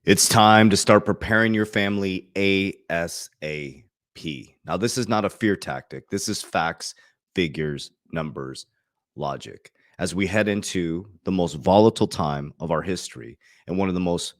It's time to start preparing your family ASAP. Now, this is not a fear tactic. This is facts, figures, numbers, logic. As we head into the most volatile time of our history and one of the most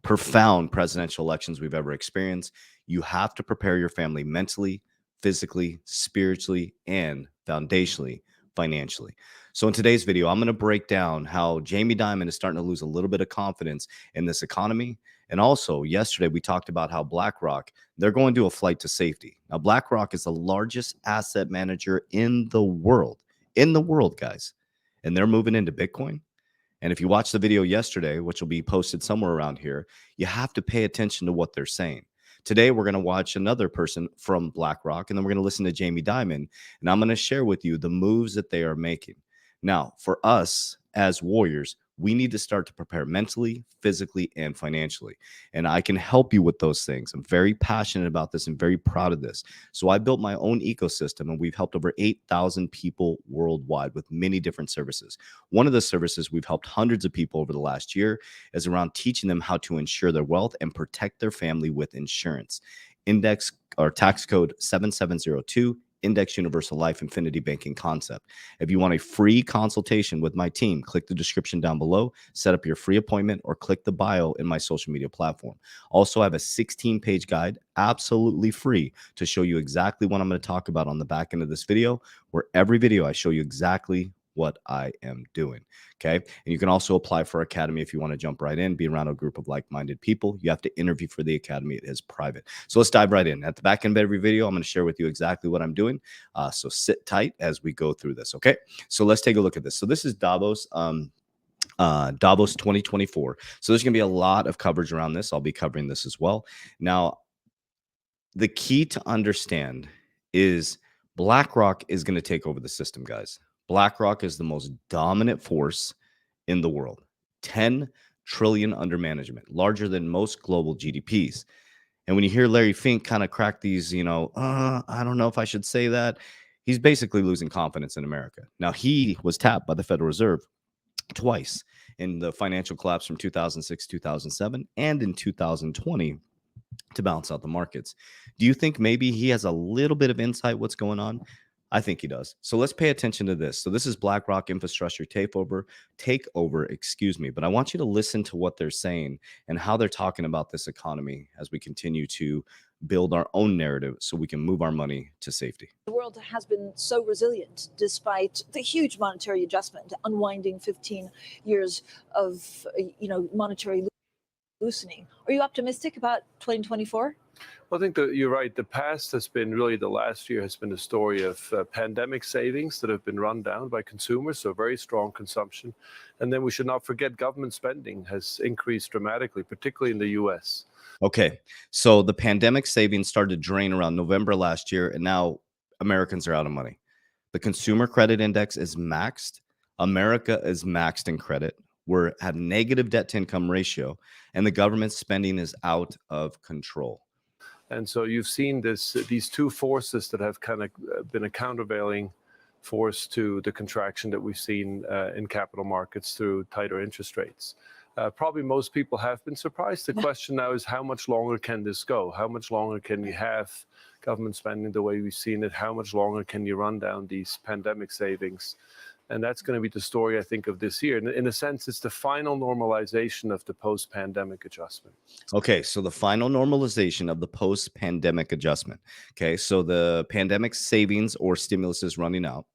profound presidential elections we've ever experienced, you have to prepare your family mentally, physically, spiritually, and foundationally, financially. So, in today's video, I'm going to break down how Jamie Dimon is starting to lose a little bit of confidence in this economy. And also, yesterday we talked about how BlackRock, they're going to a flight to safety. Now, BlackRock is the largest asset manager in the world, guys. And they're moving into Bitcoin. And if you watched the video yesterday, which will be posted somewhere around here, you have to pay attention to what they're saying. Today, we're going to watch another person from BlackRock, and then we're going to listen to Jamie Dimon, and I'm going to share with you the moves that they are making. Now, for us as warriors, we need to start to prepare mentally, physically, and financially. And I can help you with those things. I'm very passionate about this and very proud of this. So I built my own ecosystem, and we've helped over 8,000 people worldwide with many different services. One of the services we've helped hundreds of people over the last year is around teaching them how to insure their wealth and protect their family with insurance. Index or tax code 7702. Index Universal Life Infinity Banking Concept. If you want a free consultation with my team, click the description down below, set up your free appointment, or click the bio in my social media platform. Also, I have a 16-page guide, absolutely free, to show you exactly what I'm going to talk about on the back end of this video, where every video I show you exactly what I am doing. Okay. And you can also apply for Academy if you want to jump right in, be around a group of like-minded people. You have to interview for the Academy. It is private. So let's dive right in. At the back end of every video, I'm going to share with you exactly what I'm doing. So sit tight as we go through this. Okay. So let's take a look at this. So this is Davos. Davos 2024. So there's going to be a lot of coverage around this. I'll be covering this as well. Now, the key to understand is BlackRock is going to take over the system, guys. BlackRock is the most dominant force in the world. 10 trillion under management, larger than most global GDPs. And when you hear Larry Fink kind of crack these, I don't know if I should say that, he's basically losing confidence in America. Now, he was tapped by the Federal Reserve twice in the financial collapse from 2006, 2007, and in 2020 to balance out the markets. Do you think maybe he has a little bit of insight what's going on? I think he does. So let's pay attention to this. So this is BlackRock infrastructure takeover, excuse me. But I want you to listen to what they're saying and how they're talking about this economy as we continue to build our own narrative so we can move our money to safety. The world has been so resilient despite the huge monetary adjustment, unwinding 15 years of monetary loosening. Are you optimistic about 2024? Well, I think that you're right. The past has been really, the last year has been a story of pandemic savings that have been run down by consumers, so very strong consumption. And then we should not forget government spending has increased dramatically, particularly in the U.S. Okay, so the pandemic savings started to drain around November last year, and now Americans are out of money. The consumer credit index is maxed. America is maxed in credit. We're at negative debt to income ratio, and the government spending is out of control. And so you've seen these two forces that have kind of been a countervailing force to the contraction that we've seen in capital markets through tighter interest rates. Probably most people have been surprised. The question now is, how much longer can this go? How much longer can you have government spending the way we've seen it? How much longer can you run down these pandemic savings? And that's going to be the story, I think, of this year. In a sense, it's the final normalization of the post-pandemic adjustment. Okay, so the final normalization of the post-pandemic adjustment. Okay, so the pandemic savings or stimulus is running out.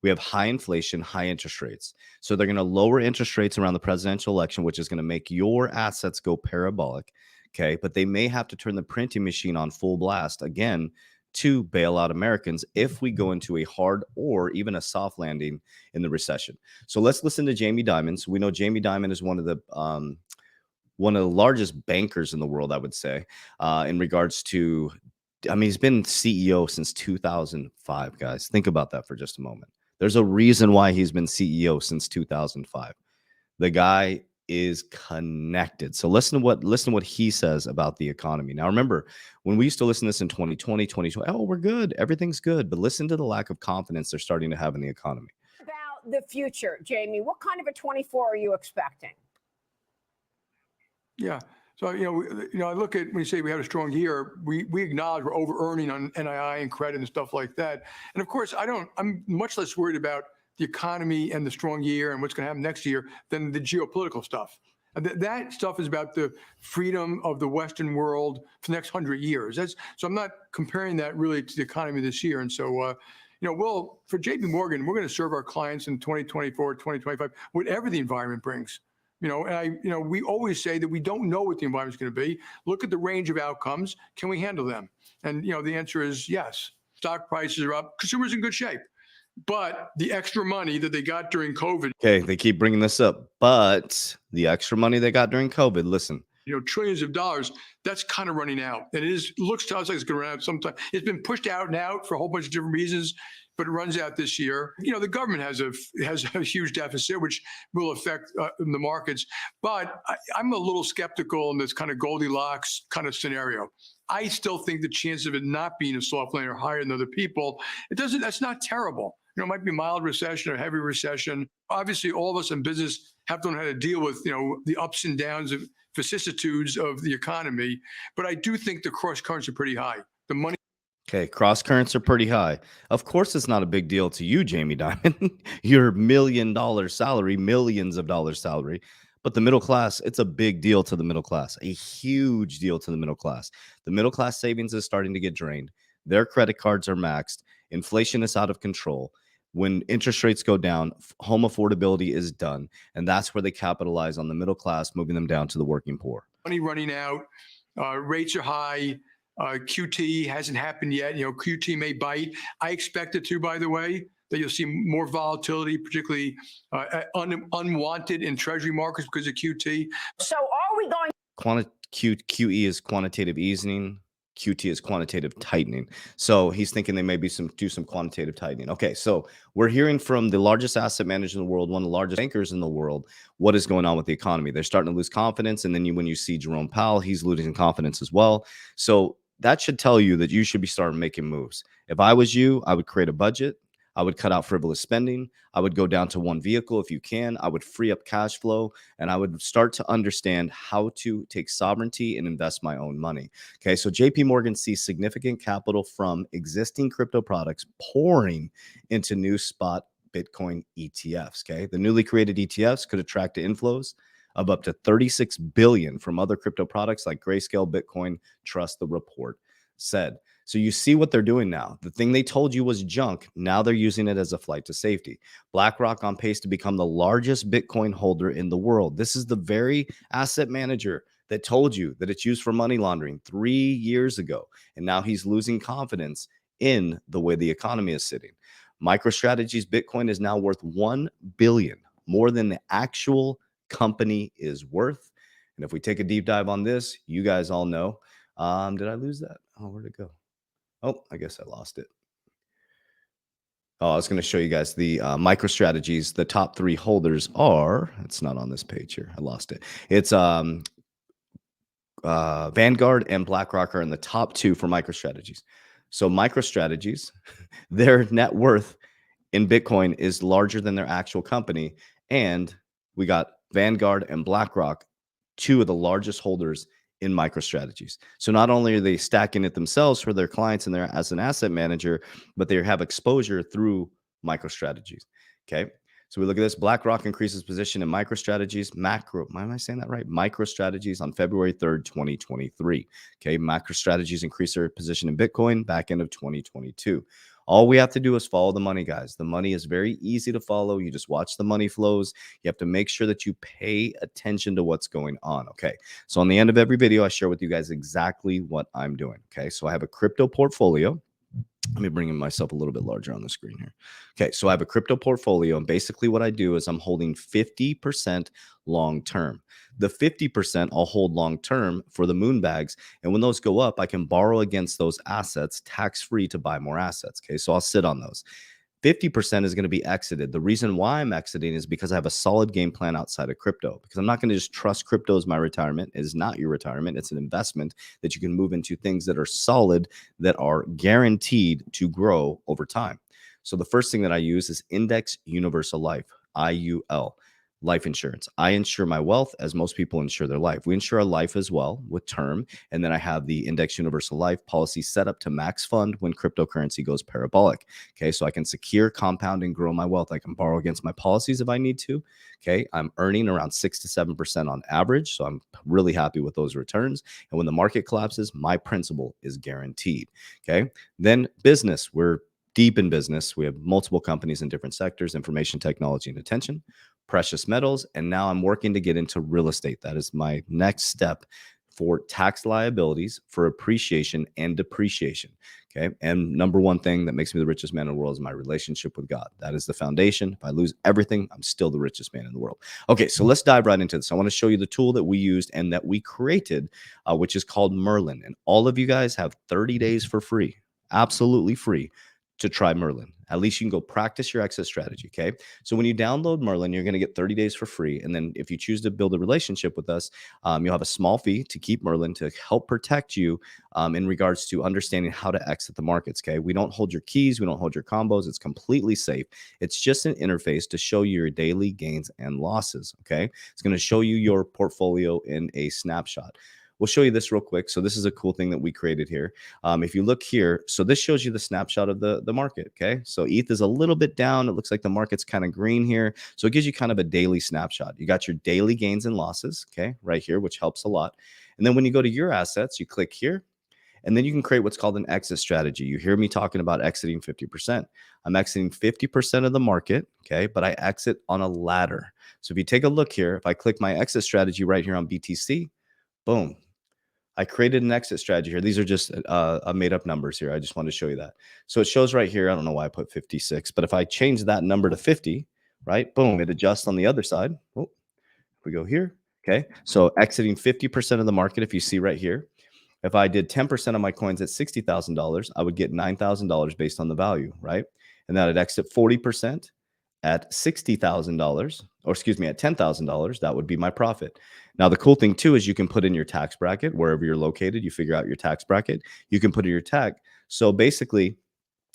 We have high inflation, high interest rates. So they're going to lower interest rates around the presidential election, which is going to make your assets go parabolic. Okay, but they may have to turn the printing machine on full blast again to bail out Americans if we go into a hard or even a soft landing in the recession. So let's listen to Jamie Dimon. So we know Jamie Dimon is one of the largest bankers in the world, I would say, in regards to, he's been CEO since 2005, guys. Think about that for just a moment. There's a reason why he's been CEO since 2005. The guy is connected. So listen to what he says about the economy. Now, remember, when we used to listen to this in 2020, oh, we're good. Everything's good. But listen to the lack of confidence they're starting to have in the economy. About the future, Jamie, what kind of a 24 are you expecting? Yeah. So, I look at when you say we had a strong year, we acknowledge we're over earning on NII and credit and stuff like that. And of course, I'm much less worried about the economy and the strong year and what's going to happen next year than the geopolitical stuff. And that stuff is about the freedom of the Western world for the next 100 years. So I'm not comparing that really to the economy this year. And so, for JP Morgan, we're going to serve our clients in 2024, 2025, whatever the environment brings. We always say that we don't know what the environment's going to be. Look at the range of outcomes. Can we handle them? And, the answer is yes. Stock prices are up. Consumers in good shape. But the extra money that they got during COVID. Okay, they keep bringing this up, but the extra money they got during COVID, listen. Trillions of dollars, that's kind of running out. And looks to us like it's going to run out sometime. It's been pushed out and out for a whole bunch of different reasons, but it runs out this year. The government has a huge deficit, which will affect the markets. But I'm a little skeptical in this kind of Goldilocks kind of scenario. I still think the chance of it not being a soft landing are higher than other people. That's not terrible. It might be a mild recession or heavy recession. Obviously, all of us in business have to know how to deal with, the ups and downs of vicissitudes of the economy. But I do think the cross currents are pretty high. The money. Okay, cross currents are pretty high. Of course, it's not a big deal to you, Jamie Dimon. Your $1 million salary, millions of dollars salary. But the middle class, it's a big deal to the middle class, a huge deal to the middle class. The middle class savings is starting to get drained. Their credit cards are maxed. Inflation is out of control. When interest rates go down, home affordability is done. And that's where they capitalize on the middle class, moving them down to the working poor. Money running out, rates are high. QT hasn't happened yet. QT may bite. I expect it to, by the way, that you'll see more volatility, particularly unwanted in treasury markets because of QT. So are we going? QE is quantitative easing. QT is quantitative tightening. So he's thinking they may do some quantitative tightening. Okay, so we're hearing from the largest asset manager in the world, one of the largest bankers in the world, what is going on with the economy. They're starting to lose confidence. And then when you see Jerome Powell, he's losing confidence as well. So that should tell you that you should be starting making moves. If I was you, I would create a budget. I would cut out frivolous spending. I would go down to one vehicle if you can. I would free up cash flow, and I would start to understand how to take sovereignty and invest my own money. Okay, so JP Morgan sees significant capital from existing crypto products pouring into new spot Bitcoin ETFs. Okay, the newly created ETFs could attract inflows of up to 36 billion from other crypto products like Grayscale, Bitcoin, Trust, the report said. So you see what they're doing now. The thing they told you was junk. Now they're using it as a flight to safety. BlackRock on pace to become the largest Bitcoin holder in the world. This is the very asset manager that told you that it's used for money laundering 3 years ago. And now he's losing confidence in the way the economy is sitting. MicroStrategy's Bitcoin is now worth 1 billion, more than the actual company is worth. And if we take a deep dive on this, you guys all know. Did I lose that? Oh, where'd it go? Oh, I guess I lost it. Oh, I was going to show you guys the MicroStrategies. The top 3 holders are, it's not on this page here. I lost it. It's Vanguard and BlackRock are in the top 2 for MicroStrategies. So MicroStrategies, their net worth in Bitcoin is larger than their actual company. And we got Vanguard and BlackRock, 2 of the largest holders in MicroStrategies. So not only are they stacking it themselves for their clients and their as an asset manager, but they have exposure through MicroStrategies. Okay. So we look at this. BlackRock increases position in MicroStrategies. Am I saying that right? MicroStrategies on February 3rd, 2023. Okay. MicroStrategies increase their position in Bitcoin back end of 2022. All we have to do is follow the money, guys. The money is very easy to follow. You just watch the money flows. You have to make sure that you pay attention to what's going on. Okay. So on the end of every video, I share with you guys exactly what I'm doing. Okay. So I have a crypto portfolio. Let me bring myself a little bit larger on the screen here. Okay, so I have a crypto portfolio, and basically what I do is I'm holding 50% long term. The 50% I'll hold long term for the moon bags, and when those go up, I can borrow against those assets tax-free to buy more assets. Okay, so I'll sit on those. 50% is going to be exited. The reason why I'm exiting is because I have a solid game plan outside of crypto, because I'm not going to just trust crypto as my retirement. It is not your retirement. It's an investment that you can move into things that are solid, that are guaranteed to grow over time. So the first thing that I use is Index Universal Life, IUL. life insurance. I insure my wealth as most people insure their life. We insure our life as well with term. And then I have the index universal life policy set up to max fund when cryptocurrency goes parabolic. Okay. So I can secure, compound, and grow my wealth. I can borrow against my policies if I need to. Okay. I'm earning around 6 to 7% on average. So I'm really happy with those returns. And when the market collapses, my principal is guaranteed. Okay. Then business, we're deep in business. We have multiple companies in different sectors: information technology and attention, precious metals, and now I'm working to get into real estate. That is my next step for tax liabilities for appreciation and depreciation. Okay. And number one thing that makes me the richest man in the world is my relationship with God. That is the foundation. If I lose everything, I'm still the richest man in the world. Okay. So let's dive right into this. I want to show you the tool that we used and that we created, which is called Merlin. And all of you guys have 30 days for free, absolutely free, to try Merlin. At least you can go practice your exit strategy. Okay. So when you download Merlin, you're going to get 30 days for free. And then if you choose to build a relationship with us, you'll have a small fee to keep Merlin to help protect you in regards to understanding how to exit the markets. Okay. We don't hold your keys. We don't hold your combos. It's completely safe. It's just an interface to show you your daily gains and losses. Okay. It's going to show you your portfolio in a snapshot. We'll show you this real quick. So this is a cool thing that we created here. If you look here, so this shows you the snapshot of the market. Okay. So ETH is a little bit down. It looks like the market's kind of green here. So it gives you kind of a daily snapshot. You got your daily gains and losses, okay, right here, which helps a lot. And then when you go to your assets, you click here, and then you can create what's called an exit strategy. You hear me talking about exiting 50%. I'm exiting 50% of the market, okay, but I exit on a ladder. So if you take a look here, if I click my exit strategy right here on BTC, boom, I created an exit strategy here. These are just made up numbers here. I just wanted to show you that. So it shows right here. I don't know why I put 56, but if I change that number to 50, right, boom, it adjusts on the other side. Oh, we go here. Okay. So exiting 50% of the market, if you see right here, if I did 10% of my coins at $60,000, I would get $9,000 based on the value, right? And then I'd exit 40% at $60,000, or excuse me, at $10,000. That would be my profit. Now, the cool thing too is you can put in your tax bracket wherever you're located. You figure out your tax bracket. You can put in your tag. So basically,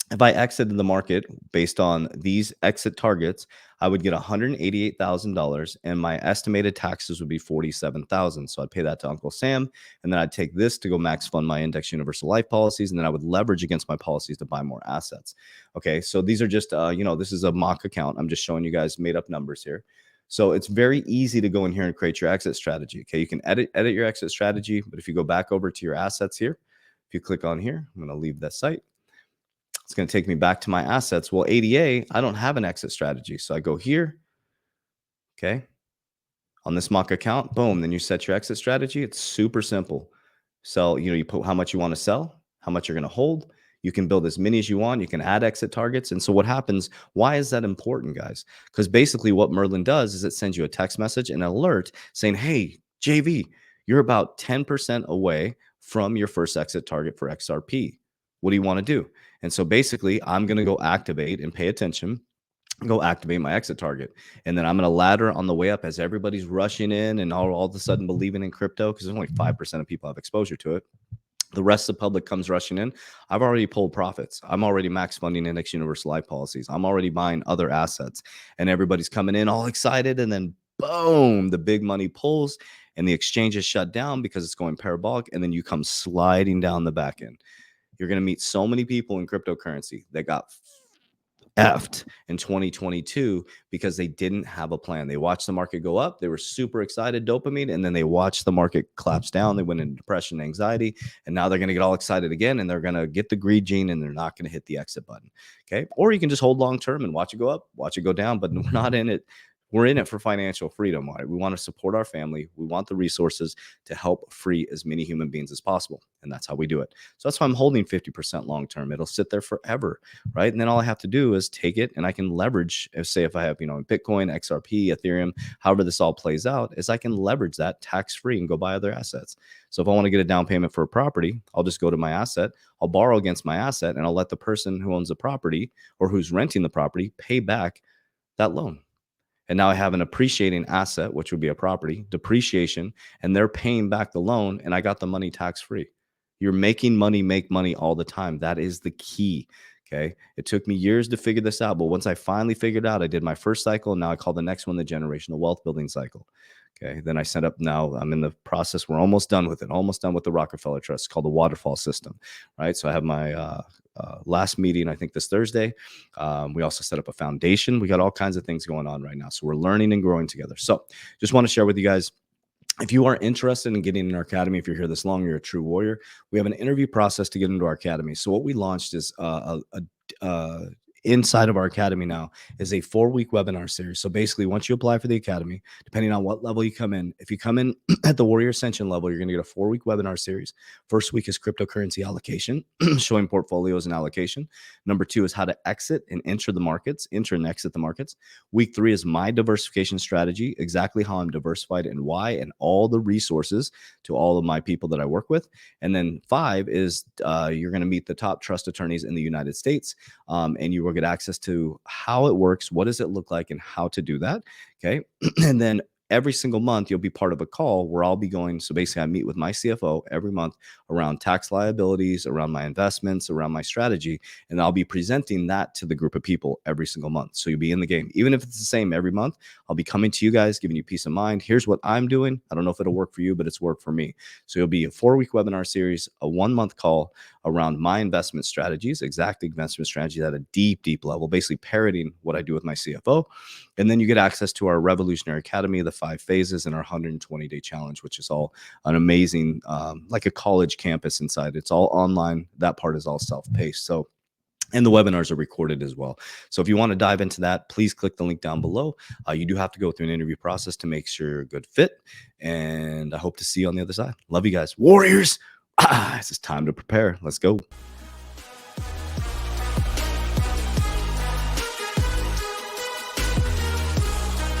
if I exited the market based on these exit targets, I would get $188,000, and my estimated taxes would be $47,000. So I'd pay that to Uncle Sam, and then I'd take this to go max fund my index universal life policies, and then I would leverage against my policies to buy more assets. Okay, so these are just this is a mock account. I'm just showing you guys made up numbers here. So it's very easy to go in here and create your exit strategy. Okay, you can edit your exit strategy, but if you go back over to your assets here, if you click on here, I'm going to leave that site. It's going to take me back to my assets. Well, ADA, I don't have an exit strategy. So I go here. Okay. On this mock account, boom. Then you set your exit strategy. It's super simple. So, you put how much you want to sell, how much you're going to hold. You can build as many as you want. You can add exit targets. And so what happens, why is that important, guys? Because basically what Merlin does is it sends you a text message, an alert saying, hey, JV, you're about 10% away from your first exit target for XRP. What do you want to do? And so basically, I'm going to go activate and pay attention, go activate my exit target. And then I'm going to ladder on the way up as everybody's rushing in and all of a sudden believing in crypto, because there's only 5% of people have exposure to it. The rest of the public comes rushing in. I've already pulled profits. I'm already max funding index universal life policies. I'm already buying other assets, and everybody's coming in all excited. And then boom, the big money pulls and the exchange is shut down because it's going parabolic. And then you come sliding down the back end. You're going to meet so many people in cryptocurrency that got effed in 2022 because they didn't have a plan. They watched the market go up. They were super excited, dopamine, and then they watched the market collapse down. They went into depression, anxiety, and now they're going to get all excited again, and they're going to get the greed gene, and they're not going to hit the exit button. Okay. Or you can just hold long term and watch it go up, watch it go down, but we're not in it. We're in it for financial freedom. Right? We want to support our family. We want the resources to help free as many human beings as possible. And that's how we do it. So that's why I'm holding 50% long term. It'll sit there forever. Right. And then all I have to do is take it and I can leverage, say if I have, Bitcoin, XRP, Ethereum, however this all plays out, is I can leverage that tax free and go buy other assets. So if I want to get a down payment for a property, I'll just go to my asset. I'll borrow against my asset and I'll let the person who owns the property or who's renting the property pay back that loan. And now I have an appreciating asset, which would be a property, depreciation, and they're paying back the loan, and I got the money tax-free. You're making money, make money all the time. That is the key. Okay. It took me years to figure this out. But once I finally figured out, I did my first cycle. And now I call the next one the generational wealth building cycle. Okay. Then I set up, now I'm in the process. We're almost done with it, almost done with the Rockefeller Trust. It's called the waterfall system. Right. So I have my last meeting, I think this Thursday. We also set up a foundation. We got all kinds of things going on right now. So we're learning and growing together. So just want to share with you guys, if you are interested in getting in our academy, if you're here this long, you're a true warrior, we have an interview process to get into our academy. So what we launched is inside of our academy now is a 4-week webinar series. So basically, once you apply for the academy, depending on what level you come in, if you come in at the Warrior Ascension level, you're going to get a 4-week webinar series. First week is cryptocurrency allocation, showing portfolios and allocation. Number 2 is how to exit and enter and exit the markets. Week 3 is my diversification strategy, exactly how I'm diversified and why, and all the resources to all of my people that I work with. And then 5 is you're going to meet the top trust attorneys in the United States, and you will get access to how it works, what does it look like, and how to do that. Okay. And then every single month, you'll be part of a call where I'll be going. So basically, I meet with my CFO every month around tax liabilities, around my investments, around my strategy. And I'll be presenting that to the group of people every single month. So you'll be in the game. Even if it's the same every month, I'll be coming to you guys, giving you peace of mind. Here's what I'm doing. I don't know if it'll work for you, but it's worked for me. So it'll be a 4-week webinar series, a 1-month call around my investment strategies, exact investment strategies at a deep, deep level, basically parroting what I do with my CFO. And then you get access to our Revolutionary Academy, the 5 phases, and our 120-day challenge, which is all an amazing, like a college campus inside. It's all online. That part is all self-paced. So, and the webinars are recorded as well. So if you want to dive into that, please click the link down below. You do have to go through an interview process to make sure you're a good fit. And I hope to see you on the other side. Love you guys. Warriors. It's time to prepare. Let's go.